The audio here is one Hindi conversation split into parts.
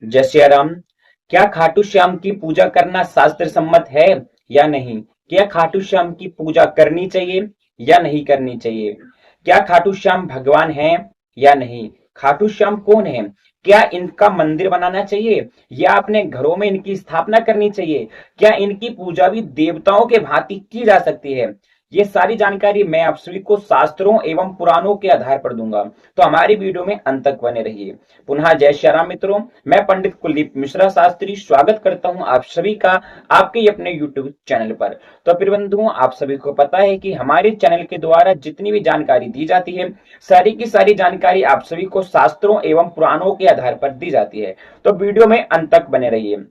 जय सिया राम। क्या खाटू श्याम की पूजा करना शास्त्र सम्मत है या नहीं? क्या खाटू श्याम की पूजा करनी चाहिए या नहीं करनी चाहिए? क्या खाटू श्याम भगवान हैं या नहीं? खाटू श्याम कौन है? क्या इनका मंदिर बनाना चाहिए या अपने घरों में इनकी स्थापना करनी चाहिए? क्या इनकी पूजा भी देवताओं के भांति की जा सकती है? ये सारी जानकारी मैं आप सभी को शास्त्रों एवं पुराणों के आधार पर दूंगा, तो हमारी वीडियो में अंत तक बने रहिए। पुनः जय श्री राम मित्रों, मैं पंडित कुलदीप मिश्रा शास्त्री स्वागत करता हूं आप सभी का आपके अपने YouTube चैनल पर। तो फिर बंधुओं, आप सभी को पता है कि हमारे चैनल के द्वारा जितनी भी जानकारी दी जाती है, सारी की सारी जानकारी आप सभी को शास्त्रों एवं पुराणों के आधार पर दी जाती है। तो वीडियो में अंत तक बने रहिए।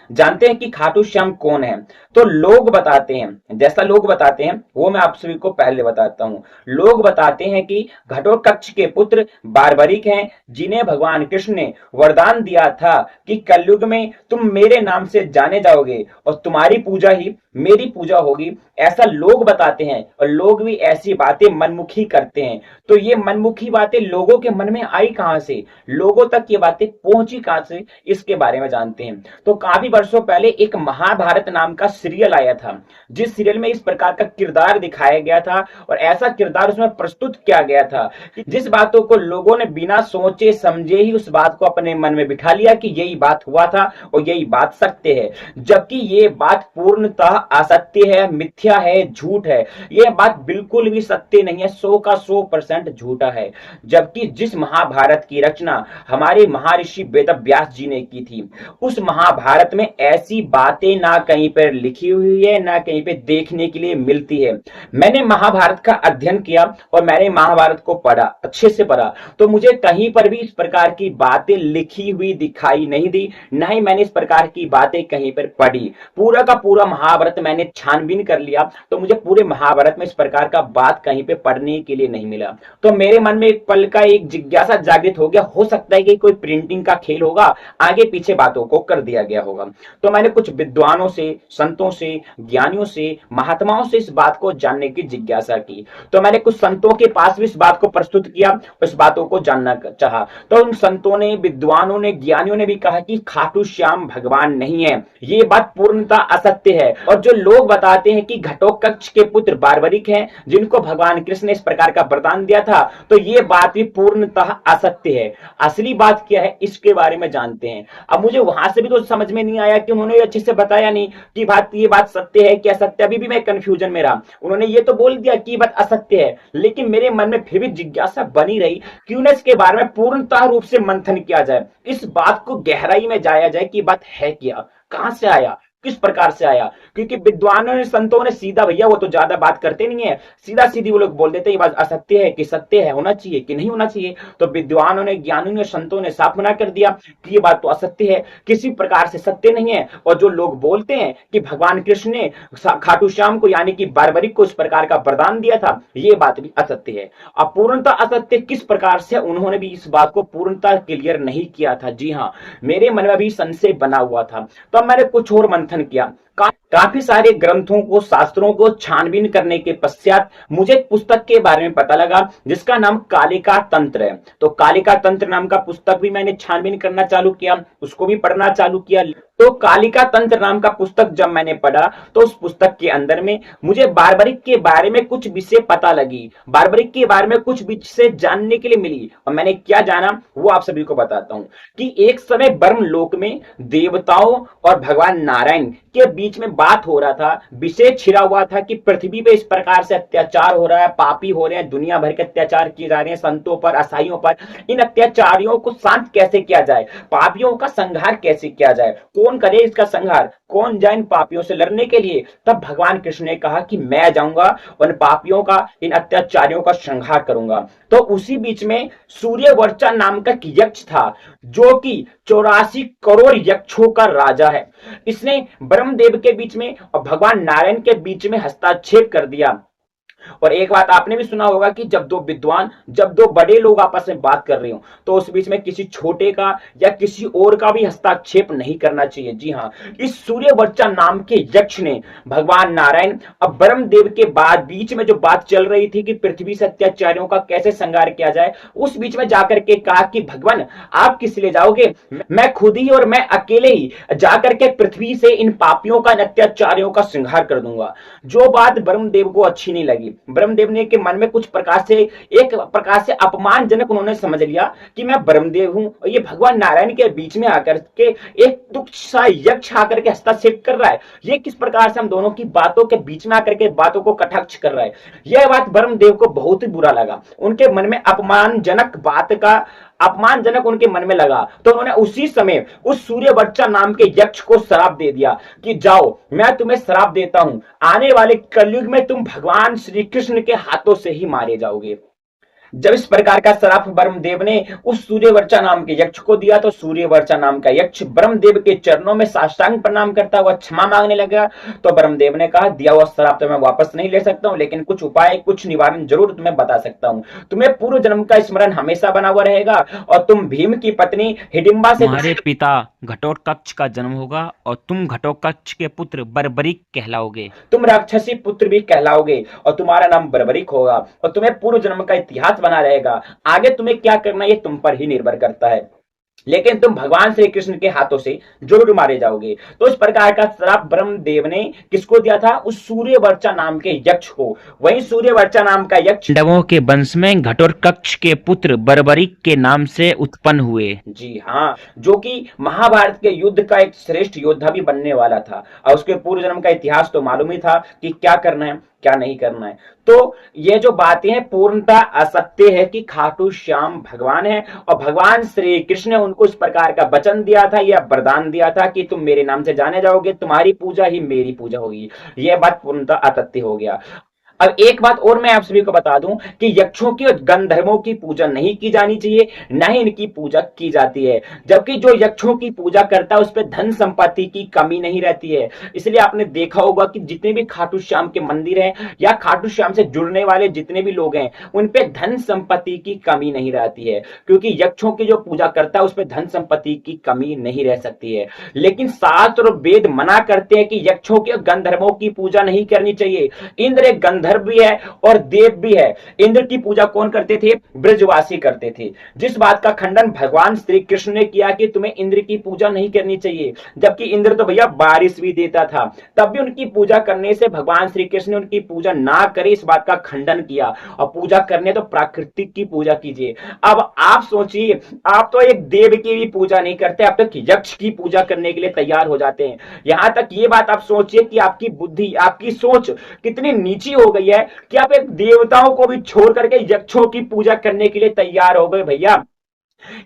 जानते हैं कि खाटू श्याम कौन है? तो लोग बताते हैं, जैसा लोग बताते हैं वो मैं आप सभी को पहले बताता हूं। लोग बताते हैं कि घटोत्कच के पुत्र बार्बरिक हैं, जिन्हें भगवान कृष्ण ने वरदान दिया था कि कलयुग में तुम मेरे नाम से जाने जाओगे और तुम्हारी पूजा ही मेरी पूजा होगी। ऐसा लोग बताते हैं और लोग भी ऐसी बातें मनमुखी करते हैं। तो ये मनमुखी बातें लोगों के मन में आई कहां से, लोगों तक ये बातें पहुंची कहां से, इसके बारे में जानते हैं। तो काफी वर्षों पहले एक महाभारत नाम का सीरियल आया था, जिस सीरियल में इस प्रकार का किरदार दिखाया गया था और ऐसा किरदार उसमें प्रस्तुत किया गया था कि जिस बातों को लोगों ने बिना सोचे समझे ही उस बात को अपने मन में बिठा लिया कि यही बात हुआ था और यही बात सत्य है, जबकि ये बात पूर्णतः असत्य है, मिथ्या है, झूठ है। यह बात बिल्कुल भी सत्य नहीं है, 100% झूठा है। जबकि जिस महाभारत की रचना हमारे महर्षि वेद व्यास जी ने की थी, उस महाभारत में ऐसी बातें ना कहीं पर लिखी हुई है, ना कहीं पे देखने के लिए मिलती है। मैंने महाभारत का अध्ययन किया और मैंने महाभारत को पढ़ा, अच्छे से पढ़ा, तो मुझे कहीं पर भी इस प्रकार की बातें लिखी हुई दिखाई नहीं दी, ना ही मैंने इस प्रकार की बातें कहीं पर पढ़ी। पूरा का पूरा महाभारत मैंने छानबीन कर लिया, तो मुझे पूरे महाभारत में इस प्रकार का बात कहीं पे पढ़ने के लिए नहीं मिला। तो मेरे मन में एक पल का एक जिज्ञासा जागृत हो गया, हो सकता है कि कोई प्रिंटिंग का खेल होगा, आगे पीछे बातों को कर दिया गया होगा। तो मैंने कुछ विद्वानों से, संतों से, ज्ञानियों से, महात्माओं से इस बात को जानने की जिज्ञासा की। तो मैंने कुछ संतों के पास भी इस बात को प्रस्तुत किया, इस बातों को जानना चाहा। तो उन संतों ने, विद्वानों ने, ज्ञानियों ने भी कहा कि खाटू श्याम भगवान नहीं है, ये बात पूर्णतः असत्य है। और जो लोग बताते हैं कि घटोत्कच के पुत्र बार्बरिक हैं, जिनको भगवान कृष्ण ने इस प्रकार का वरदान दिया था, तो ये बात भी पूर्णतः असत्य है। असली बात क्या है इसके बारे में जानते हैं। अब मुझे वहां से भी तो समझ में नहीं आया कि उन्होंने अच्छे से बताया नहीं कि बात, ये बात सत्य है क्या असत्य, अभी भी मैं कंफ्यूजन में रहा। उन्होंने ये तो बोल दिया कि बात असत्य है, लेकिन मेरे मन में फिर भी जिज्ञासा बनी रही, क्यों ना इसके बारे में पूर्णतः रूप से मंथन किया जाए, इस बात को गहराई में जाया जाए कि बात है क्या, कहां से आया, किस प्रकार से आया। क्योंकि विद्वानों ने, संतों ने सीधा, भैया वो तो ज्यादा बात करते नहीं है, सीधा सीधी वो लोग बोल देते हैं ये बात असत्य है कि सत्य है, होना चाहिए कि नहीं होना चाहिए। तो विद्वानों ने, ज्ञानियों ने, संतों ने साफ मना कर दिया कि ये बात तो असत्य है, किसी प्रकार से सत्य नहीं है। और जो लोग बोलते हैं कि भगवान कृष्ण ने खाटू श्याम को यानी कि बार्बरिक को इस प्रकार का वरदान दिया था, ये बात भी असत्य है। अब पूर्णतः असत्य किस प्रकार से, उन्होंने भी इस बात को पूर्णतः क्लियर नहीं किया था। जी हाँ, मेरे मन में भी संशय बना हुआ था। तो मैंने कुछ और मंथन किया, काफी सारे ग्रंथों को, शास्त्रों को छानबीन करने के पश्चात मुझे एक पुस्तक के बारे में पता लगा जिसका नाम कालिका तंत्र है। तो कालिका तंत्र नाम का पुस्तक भी मैंने छानबीन करना चालू किया, उसको भी पढ़ना चालू किया। तो कालिका तंत्र नाम का पुस्तक जब मैंने पढ़ा, तो उस पुस्तक के अंदर में मुझे बार्बरिक के बारे में कुछ विषय पता लगी, बार्बरिक के बारे में कुछ विषय जानने के लिए मिली। और मैंने क्या जाना वो आप सभी को बताता हूं कि एक समय ब्रह्मलोक में देवताओं और भगवान नारायण के बीच में बात हो रहा था, विषय छिड़ा हुआ था कि पृथ्वी पे इस प्रकार से अत्याचार हो रहा है, पापी हो रहे हैं, दुनिया भर के अत्याचार किए जा रहे हैं संतों पर, असाइयों पर। इन अत्याचारियों को शांत कैसे किया जाए, पापियों का संहार कैसे किया जाए, कौन करे इसका संहार, कौन जाए इन पापियों से लड़ने के लिए। तब भगवान कृष्ण ने कहा कि मैं जाऊंगा उन पापियों का, इन अत्याचारियों का संहार करूंगा। तो उसी बीच में सूर्यवर्चा नाम का एक यक्ष था, जो कि 84 करोड़ यक्षों का राजा है। इसने ब्रह्मदेव के बीच में और भगवान नारायण के बीच में हस्तक्षेप कर दिया। और एक बात आपने भी सुना होगा कि जब दो बड़े लोग आपस में बात कर रहे हो तो उस बीच में किसी छोटे का या किसी और का भी हस्तक्षेप नहीं करना चाहिए। जी हाँ, इस सूर्यवर्चा नाम के यक्ष ने भगवान नारायण अब ब्रह्मदेव के बाद बीच में जो बात चल रही थी कि पृथ्वी से अत्याचारियों का कैसे संहार किया जाए, उस बीच में जाकर के कहा कि भगवान आप किस लिए जाओगे, मैं खुद ही और मैं अकेले ही जाकर के पृथ्वी से इन पापियों का अत्याचारियों का संहार कर दूंगा। जो बात ब्रह्मदेव को अच्छी नहीं लगी, ब्रह्मदेव ने के मन में कुछ प्रकार से अपमानजनक उन्होंने समझ लिया कि मैं ब्रह्मदेव हूं और ये भगवान नारायण के बीच में आकर के एक तुच्छ सा यक्ष आकर के हस्तक्षेप कर रहा है, ये किस प्रकार से हम दोनों की बातों के बीच में आकर के बातों को कटाक्ष कर रहा है। यह बात ब्रह्मदेव को बहुत ही बुरा लगा, उनके मन में अपमानजनक उनके मन में लगा, तो उन्होंने उसी समय उस सूर्यवर्चा नाम के यक्ष को श्राप दे दिया कि जाओ मैं तुम्हें श्राप देता हूं, आने वाले कलयुग में तुम भगवान श्री कृष्ण के हाथों से ही मारे जाओगे। जब इस प्रकार का श्राप ब्रह्मदेव ने उस सूर्यवर्चा नाम के यक्ष को दिया तो सूर्यवर्चा नाम का यक्ष ब्रह्मदेव के चरणों में साष्टांग प्रणाम करता हुआ क्षमा मांगने लगा। तो ब्रह्मदेव ने कहा दिया हुआ श्राप तो मैं वापस नहीं ले सकता हूं, लेकिन कुछ उपाय कुछ निवारण जरूर तुम्हें बता सकता हूं। तुम्हें पूर्व जन्म का स्मरण हमेशा बना हुआ रहेगा और तुम भीम की पत्नी हिडिंबा से तुम्हारे पिता घटोत्कच का जन्म होगा और तुम घटोत्कच के पुत्र बर्बरिक कहलाओगे। तुम राक्षसी पुत्र भी कहलाओगे और तुम्हारा नाम बर्बरिक होगा और तुम्हें पूर्व जन्म का इतिहास बना रहेगा। आगे तुम्हें क्या करना ये तुम पर ही निर्भर करता है, लेकिन तुम भगवान श्री कृष्ण के हाथों से जरूर मारे जाओगे। तो इस प्रकार का श्राप ब्रह्मदेव ने किसको दिया था, उस सूर्यवर्चा नाम के यक्ष को। वहीं सूर्यवर्चा नाम का यक्ष पांडवों के वंश में घटोत्कच के पुत्र बर्बरिक के नाम से उत्पन्न हुए। जी हाँ, जो कि महाभारत के युद्ध का एक श्रेष्ठ योद्धा भी बनने वाला था और उसके पूर्व जन्म का इतिहास तो मालूम ही था कि क्या करना है क्या नहीं करना है। तो ये जो बातें हैं पूर्णतः असत्य है कि खाटू श्याम भगवान है और भगवान श्री कृष्ण ने उनको इस प्रकार का वचन दिया था या वरदान दिया था कि तुम मेरे नाम से जाने जाओगे, तुम्हारी पूजा ही मेरी पूजा होगी। यह बात पूर्णतः असत्य हो गया। अब एक बात और मैं आप सभी को बता दूं कि यक्षों की और गंधर्वों की पूजा नहीं की जानी चाहिए, न ही इनकी पूजा की जाती है। जबकि जो यक्षों की पूजा करता है उस पर धन संपत्ति की कमी नहीं रहती है। इसलिए आपने देखा होगा कि जितने भी खाटू श्याम के मंदिर हैं या खाटू श्याम से जुड़ने वाले जितने भी लोग हैं उन पे धन संपत्ति की कमी नहीं रहती है, क्योंकि यक्षों की जो पूजा करता है उस पर धन संपत्ति की कमी नहीं रह सकती है। लेकिन शास्त्र और वेद मना करते हैं कि यक्षों के गंधर्वों की पूजा नहीं करनी चाहिए। इंद्र एक गंधर्व भी है और देव भी है। इंद्र की पूजा कौन करते थे, ब्रजवासी करते थे, जिस बात का खंडन भगवान श्री कृष्ण ने किया कि तुम्हें इंद्र की पूजा नहीं करनी चाहिए। जबकि इंद्र तो भैया बारिश भी देता था, तब भी उनकी पूजा करने से भगवान श्री कृष्ण ने उनकी पूजा ना करे इस बात का खंडन किया और पूजा करने तो प्राकृतिक की पूजा कीजिए। अब आप सोचिए, आप तो एक देव की भी पूजा नहीं करते, आप तो यक्ष की पूजा करने के लिए तैयार हो जाते हैं। यहां तक ये बात आप सोचिए कि आपकी बुद्धि आपकी सोच कितनी नीची हो गई है कि आप एक देवताओं को भी छोड़ करके यक्षों की पूजा करने के लिए तैयार हो गए। भैया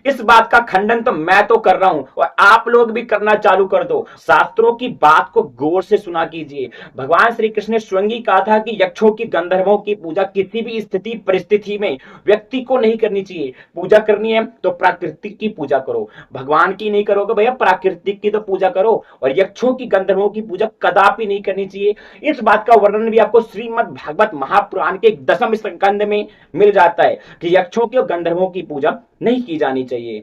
इस बात का खंडन तो मैं तो कर रहा हूं और आप लोग भी करना चालू कर दो। शास्त्रों की बात को गौर से सुना कीजिए। भगवान श्री कृष्ण ने स्वयं ही कहा था कि यक्षों की गंधर्वों की पूजा किसी भी स्थिति परिस्थिति में व्यक्ति को नहीं करनी चाहिए। पूजा करनी है तो प्राकृतिक की पूजा करो, भगवान की नहीं करोगे भैया प्राकृतिक की तो पूजा करो। और यक्षों की गंधर्वों की पूजा कदापि नहीं करनी चाहिए। इस बात का वर्णन भी आपको श्रीमद् भागवत महापुराण के 10वें स्कंद में मिल जाता है कि यक्षों की और गंधर्वों की पूजा नहीं की जानी चाहिए।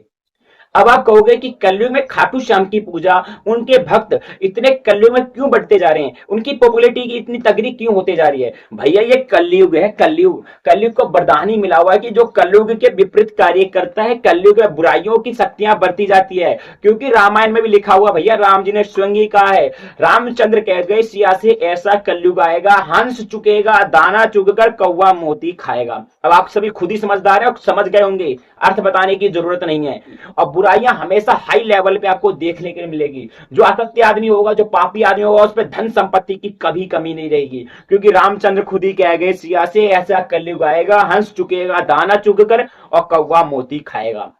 अब आप कहोगे कि कलयुग में खाटू श्याम की पूजा, उनके भक्त इतने कलयुग में क्यों बढ़ते जा रहे हैं, उनकी पॉपुलैरिटी की इतनी तगड़ी क्यों होते जा रही है। भैया ये कलयुग है, कलयुग को वरदान ही मिला हुआ है कि जो कलयुग के विपरीत कार्य करता है, कलयुग में बुराइयों की शक्तियां बढ़ती जाती है। क्योंकि रामायण में भी लिखा हुआ भैया, राम जी ने स्वयं ही कहा है, रामचंद्र कह गए सिया से ऐसा कलयुग आएगा, हंस चुकेगा दाना चुगकर कौवा मोती खाएगा। अब आप सभी खुद ही समझदार है और समझ गए होंगे, अर्थ बताने की जरूरत नहीं है। और बुराइयां हमेशा हाई लेवल पे आपको देखने के लिए मिलेगी। जो असत्य आदमी होगा, जो पापी आदमी होगा, उस पर धन संपत्ति की कभी कमी नहीं रहेगी। क्योंकि रामचंद्र खुद ही कह गए सिया से ऐसा कलयुग आएगा, हंस चुकेगा दाना चुग कर और कौवा मोती खाएगा।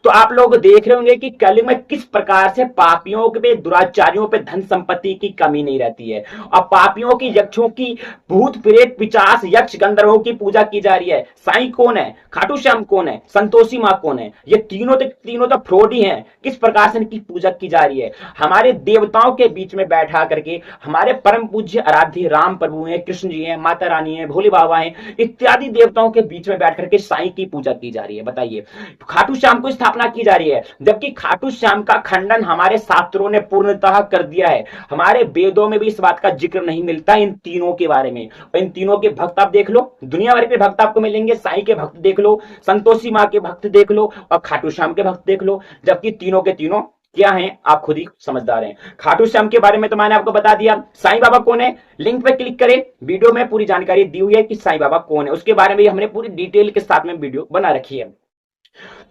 तो आप लोग देख रहे होंगे कि कलयुग में किस प्रकार से पापियों पे, दुराचारियों पे धन संपत्ति की कमी नहीं रहती है। और पापियों की, यक्षों की, भूत प्रेत पिचास यक्ष गंधर्वों की पूजा की जा रही है। साईं कौन है, खाटू श्याम कौन है, संतोषी माँ कौन है, ये तीनों तो फ्रॉड ही हैं। किस प्रकार से इनकी पूजा की जा रही है। हमारे देवताओं के बीच में बैठा करके हमारे परम पूज्य आराध्य राम प्रभु हैं, कृष्ण जी हैं, माता रानी है, भोले बाबा हैं, इत्यादि देवताओं के बीच में बैठ करके साईं की पूजा की जा रही है। बताइए, खाटू श्याम को स्थापना की जा रही है, जबकि खाटू श्याम का खंडन हमारे शास्त्रों ने पूर्णतः कर दिया है। हमारे वेदों में भी इस बात का जिक्र नहीं मिलता इन तीनों के बारे में। और इन तीनों के भक्त आप देख लो, दुनिया भर के भक्त आपको मिलेंगे। साईं के भक्त देख लो, संतोषी माँ के भक्त देख लो, और खाटू श्याम के भक्त देख लो, जबकि तीनों के तीनों क्या हैं आप खुद ही समझदार हैं। खाटू श्याम के बारे में तो मैंने आपको बता दिया। साईं बाबा कौन है, लिंक पे क्लिक करें, वीडियो में पूरी जानकारी दी हुई है कि साईं बाबा कौन है। उसके बारे में हमने पूरी डिटेल के साथ में वीडियो बना रखी है।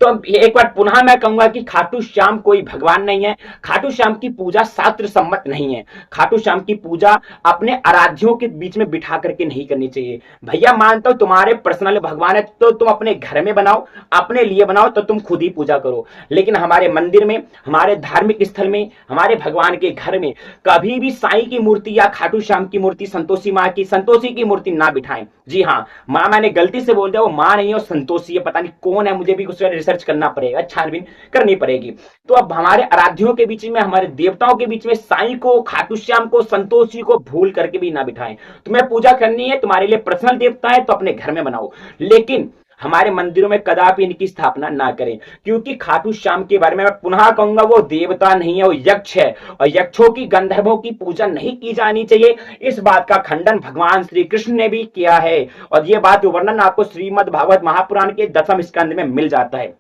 तो एक बार पुनः मैं कहूंगा कि खाटू श्याम कोई भगवान नहीं है। खाटू श्याम की पूजा शास्त्र सम्मत नहीं है। खाटू श्याम की पूजा अपने आराध्यों के बीच में बिठा करके नहीं करनी चाहिए। भैया मानता हूं तुम्हारे पर्सनल भगवान है तो तुम अपने घर में बनाओ, अपने लिए बनाओ, तो तुम खुद ही पूजा करो। लेकिन हमारे मंदिर में, हमारे धार्मिक स्थल में, हमारे भगवान के घर में कभी भी साईं की मूर्ति या खाटू श्याम की मूर्ति, संतोषी की मूर्ति ना बिठाएं। जी हाँ, माँ मैंने गलती से बोल दिया, वो माँ नहीं है, वो संतोषी है। पता नहीं कौन है, मुझे भी कुछ रिसर्च करना पड़ेगा, छानबीन करनी पड़ेगी। तो अब हमारे आराध्यों के बीच में, हमारे देवताओं के बीच में साईं को, खाटू श्याम को, संतोषी को भूल करके भी ना बिठाएं। तुम्हें पूजा करनी है, तुम्हारे लिए पर्सनल देवता है तो अपने घर में बनाओ, लेकिन हमारे मंदिरों में कदापि इनकी स्थापना ना करें। क्योंकि खाटू श्याम के बारे में मैं पुनः कहूंगा, वो देवता नहीं है, वो यक्ष है। और यक्षों की, गंधर्वों की पूजा नहीं की जानी चाहिए। इस बात का खंडन भगवान श्री कृष्ण ने भी किया है, और यह बात वर्णन आपको श्रीमद् भागवत महापुराण के 10वें स्कंद में मिल जाता है।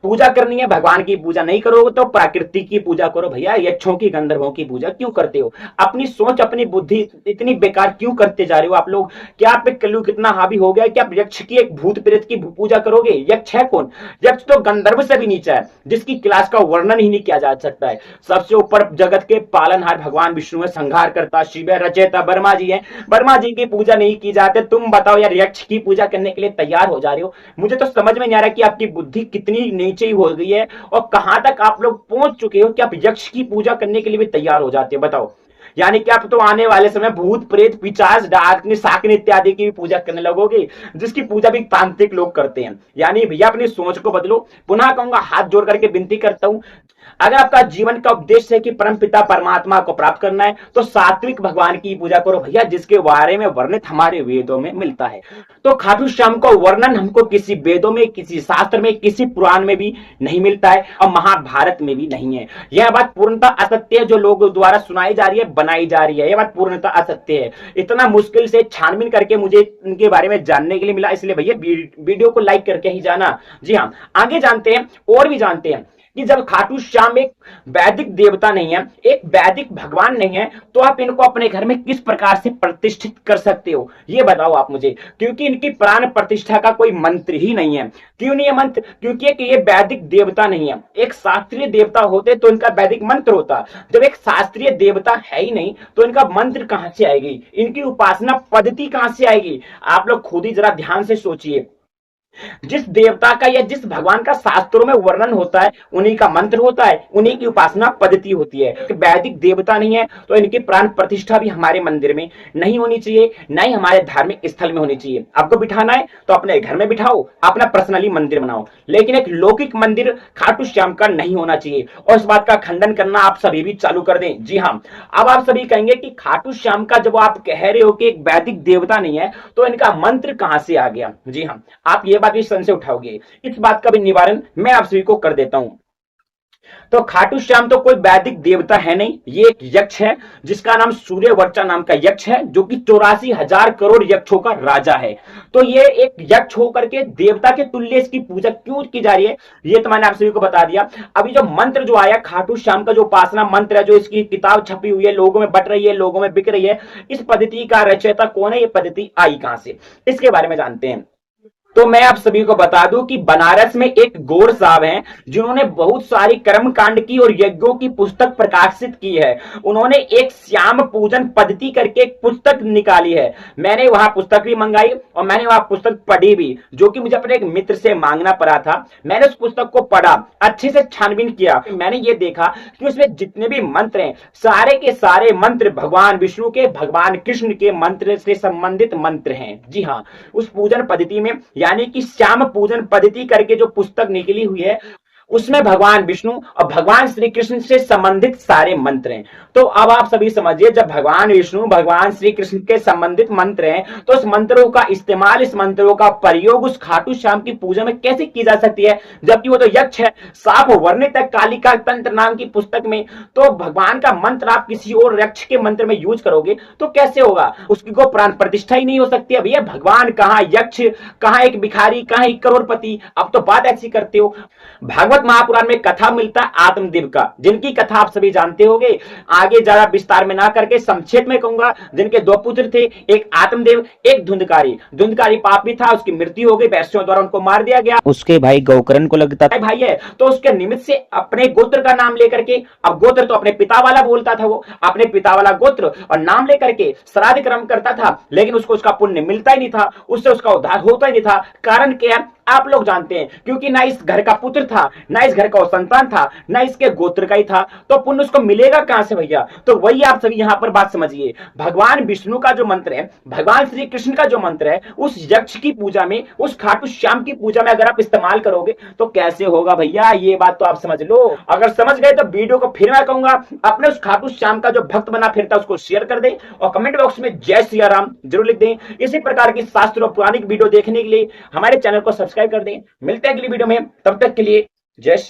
पूजा करनी है, भगवान की पूजा नहीं करोगे तो प्रकृति की पूजा करो। भैया यक्षों की, गंधर्वों की पूजा क्यों करते हो? अपनी सोच, अपनी बुद्धि इतनी बेकार क्यों करते जा रहे हो आप लोग? क्या आप पे कलयुग कितना हावी हो गया कि आप यक्ष की, एक भूत प्रेत की पूजा करोगे? यक्ष है कौन? यक्ष तो गंधर्व से भी नीचा है, जिसकी क्लास का वर्णन ही नहीं किया जा सकता है। सबसे ऊपर जगत के पालनहार भगवान विष्णु है, संहार करता शिव है, रचयिता वर्मा जी है। वर्मा जी की पूजा नहीं की जाती। तुम बताओ यार, यक्ष की पूजा करने के लिए तैयार हो जा रहे हो? मुझे तो समझ में नहीं आ रहा कि आपकी बुद्धि कितनी नीचे ही हो गई है, और कहां तक आप लोग पहुंच चुके हो कि आप यक्ष की पूजा करने के लिए भी तैयार हो जाते हो। बताओ, यानी कि आप तो आने वाले समय भूत प्रेत पिशाच डाकनी शाकनी इत्यादि की भी पूजा करने लगोगे, जिसकी पूजा भी तांत्रिक लोग करते हैं। यानी भैया अपनी सोच को बदलो। पुनः कहूंगा, हाथ जोड़ करके विनती करता हूं, अगर आपका जीवन का उद्देश्य है कि परमपिता परमात्मा को प्राप्त करना है, तो सात्विक भगवान की पूजा करो भैया, जिसके बारे में वर्णित हमारे वेदों में मिलता है। तो खाटू श्याम को वर्णन हमको किसी वेदों में, किसी शास्त्र में, किसी पुराण में भी नहीं मिलता है, और महाभारत में भी नहीं है। यह बात पूर्णतः असत्य है, जो लोगों द्वारा सुनाई जा रही है, बनाई जा रही है। यह बात पूर्णतः असत्य है। इतना मुश्किल से छानबीन करके मुझे इनके बारे में जानने के लिए मिला, इसलिए भैया वीडियो को लाइक करके ही जाना। जी हाँ, आगे जानते हैं, और भी जानते हैं कि जब खाटू श्याम एक वैदिक देवता नहीं है, एक वैदिक भगवान नहीं है, तो आप इनको अपने घर में किस प्रकार से प्रतिष्ठित कर सकते हो, ये बताओ आप मुझे। क्योंकि इनकी प्राण प्रतिष्ठा का कोई मंत्र ही नहीं है। क्यों नहीं है मंत्र? क्योंकि ये वैदिक देवता नहीं है। एक शास्त्रीय देवता होते तो इनका वैदिक मंत्र होता। जब एक शास्त्रीय देवता है ही नहीं, तो इनका मंत्र कहां से आएगी, इनकी उपासना पद्धति कहां से आएगी? आप लोग खुद ही जरा ध्यान से सोचिए। जिस देवता का या जिस भगवान का शास्त्रों में वर्णन होता है, उन्हीं का मंत्र होता है, उन्हीं की उपासना पद्धति होती है। वैदिक देवता नहीं है, तो इनकी प्राण प्रतिष्ठा भी हमारे मंदिर में नहीं होनी चाहिए, न ही हमारे धार्मिक स्थल में होनी चाहिए। आपको बिठाना है तो अपने घर में बिठाओ, अपना पर्सनली मंदिर बनाओ, लेकिन एक लौकिक मंदिर खाटू श्याम का नहीं होना चाहिए। और इस बात का खंडन करना आप सभी भी चालू कर दें। जी हाँ, अब आप सभी कहेंगे कि खाटू श्याम का जब आप कह रहे हो कि एक वैदिक देवता नहीं है, तो इनका मंत्र कहां से आ गया? जी हाँ, आप ये बात भी संशय उठाओगे। इस बात का भी निवारण मैं आप सभी को कर देता हूं। तो खाटू श्याम तो कोई वैदिक देवता है नहीं, ये एक यक्ष है, जिसका नाम सूर्यवर्चा नाम का यक्ष है, जो कि 84,000 करोड़ यक्षों का राजा है। तो ये एक यक्ष होकर के देवता के तुल्य इसकी पूजा क्यों की जा रही है, ये तो मैंने आप सभी को बता दिया। अभी जो मंत्र जो आया खाटू श्याम का, जो उपासना मंत्र है, जो इसकी किताब छपी हुई है, लोगों में बट रही है, लोगों में बिक रही है, इस पद्धति का रचयिता कौन है, ये पद्धति आई कहां से, इसके बारे में जानते हैं। तो मैं आप सभी को बता दूं कि बनारस में एक गौड़ साहब हैं जिन्होंने बहुत सारी कर्मकांड की और यज्ञों की पुस्तक प्रकाशित की है। उन्होंने एक श्याम पूजन पद्धति करके एक पुस्तक निकाली है। मैंने वहां पुस्तक भी मंगाई और मैंने वहां पुस्तक पढ़ी भी, जो कि मुझे अपने एक मित्र से मांगना पड़ा था। मैंने उस पुस्तक को पढ़ा, अच्छे से छानबीन किया। मैंने ये देखा कि उसमें जितने भी मंत्र हैं, सारे के सारे मंत्र भगवान विष्णु के, भगवान कृष्ण के मंत्र से संबंधित मंत्र हैं। जी हाँ, उस पूजन पद्धति में, यानी कि श्याम पूजन पद्धति करके जो पुस्तक निकली हुई है, उसमें भगवान विष्णु और भगवान श्री कृष्ण से संबंधित सारे मंत्र हैं। तो अब आप सभी समझिए, जब भगवान विष्णु भगवान श्री कृष्ण के संबंधित मंत्र हैं, तो उस मंत्रों का इस्तेमाल, इस मंत्रों का प्रयोग उस खाटू श्याम की पूजा में कैसे की जा सकती है, जबकि वो तो यक्ष है, साफ वर्णित है कालिका तंत्र नाम की पुस्तक में। तो भगवान का मंत्र आप किसी और यक्ष के मंत्र में यूज करोगे तो कैसे होगा? उसकी को प्राण प्रतिष्ठा ही नहीं हो सकती। अब ये भगवान कहां यक्ष, कहां एक भिखारी, कहां एक करोड़पति, अब तो बात ऐसी करते हो। भागवत महापुराण में कथा मिलता है आत्मदेव का, जिनकी कथा आप सभी जानते होंगे। आगे ज्यादा विस्तार में ना करके संक्षेप में कहूंगा, जिनके दो पुत्र थे, एक आत्मदेव, एक धुंधकारी। धुंधकारी पापी था, उसकी मृत्यु हो गई, वैश्यों द्वारा उनको मार दिया गया। उसके भाई गौकर्ण को लगता था भाई है, तो उसके निमित्त से अपने गोत्र का नाम लेकर के, अब गोत्र तो अपने पिता वाला बोलता था, वो अपने पिता वाला गोत्र और नाम लेकर के श्राद्ध कर्म करता था, लेकिन उसको उसका पुण्य मिलता ही नहीं था, उससे उसका उद्धार होता ही नहीं था। कारण क्या? आप लोग जानते हैं, क्योंकि ना इस घर का पुत्र था, ना इस घर का संतान था, ना इसके गोत्र का ही था, तो पुण्य उसको मिलेगा कहां से भैया? तो वही आप सभी यहां पर बात समझिए। भगवान विष्णु का जो मंत्र है, भगवान श्री कृष्ण का जो मंत्र है, उस यक्ष की पूजा में, उस खाटू श्याम की पूजा में अगर आप इस्तेमाल करोगे तो कैसे होगा भैया? ये बात तो आप समझ लो। अगर समझ गए तो वीडियो को फिर मैं कहूंगा, अपने उस खाटू श्याम का जो भक्त बना फिरता उसको शेयर कर दे और कमेंट बॉक्स में जय सिया राम जरूर लिख दें। इसी प्रकार की शास्त्र और पुराणिक वीडियो देखने के लिए हमारे चैनल को सब्सक्राइब कर दें। मिलते हैं अगली वीडियो में, तब तक के लिए जय श्री